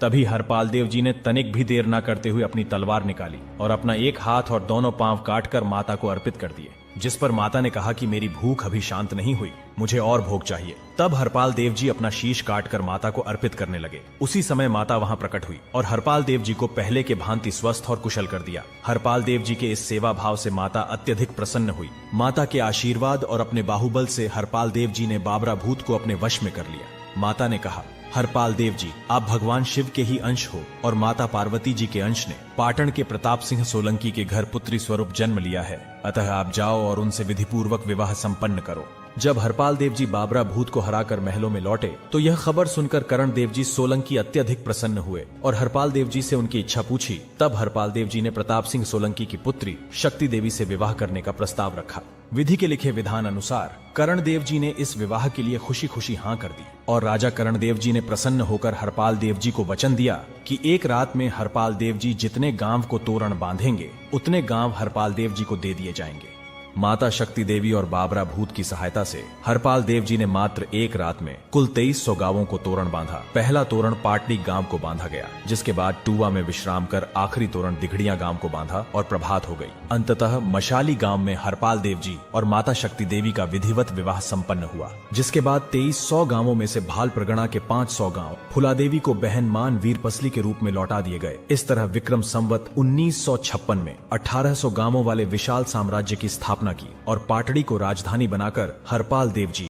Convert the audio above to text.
तभी हरपाल देव जी ने तनिक भी देर न करते हुए अपनी तलवार निकाली और अपना एक हाथ और दोनों पांव काटकर माता को अर्पित कर दिए, जिस पर माता ने कहा कि मेरी भूख अभी शांत नहीं हुई, मुझे और भोग चाहिए। तब हरपाल देव जी अपना शीश काटकर माता को अर्पित करने लगे। उसी समय माता वहां प्रकट हुई और हरपाल देव जी को पहले के भांति स्वस्थ और कुशल कर दिया। हरपाल देव जी के इस सेवा भाव से माता अत्यधिक प्रसन्न हुई। माता के आशीर्वाद और अपने बाहुबल से हरपाल देव जी ने बाबरा भूत को अपने वश में कर लिया। माता ने कहा, हरपाल देव जी, आप भगवान शिव के ही अंश हो और माता पार्वती जी के अंश ने पाटन के प्रताप सिंह सोलंकी के घर पुत्री स्वरूप जन्म लिया है, अतः आप जाओ और उनसे विधिपूर्वक विवाह संपन्न करो। जब हरपाल देव जी बाबरा भूत को हराकर महलों में लौटे तो यह खबर सुनकर करण देव जी सोलंकी अत्यधिक प्रसन्न हुए और हरपाल देव जी से उनकी इच्छा पूछी। तब हरपाल देव जी ने प्रताप सिंह सोलंकी की पुत्री शक्ति देवी से विवाह करने का प्रस्ताव रखा। विधि के लिखे विधान अनुसार करण देव जी ने इस विवाह के लिए खुशी खुशी हाँ कर दी और राजा करण देव जी ने प्रसन्न होकर हरपाल देव जी को वचन दिया कि एक रात में हरपाल देव जी जितने गांव को तोरण बांधेंगे उतने गांव हरपाल देव जी को दे दिए जाएंगे। माता शक्ति देवी और बाबरा भूत की सहायता से हरपाल देव जी ने मात्र एक रात में कुल 2300 गांवों को तोरण बांधा। पहला तोरण पाटड़ी गांव को बांधा गया, जिसके बाद टूवा में विश्राम कर आखिरी तोरण दिघड़िया गांव को बांधा और प्रभात हो गई। अंततः मशाली गांव में हरपाल देव जी और माता शक्ति देवी का विधिवत विवाह संपन्न हुआ, जिसके बाद 2300 गांवों में से भाल प्रगणा के 500 गांव फुलादेवी को बहन मान वीरपसली के रूप में लौटा दिए गए। इस तरह विक्रम संवत 1956 में 1800 गांवों वाले विशाल साम्राज्य की स्थापना की और पाटड़ी को राजधानी बनाकर हरपाल देव जी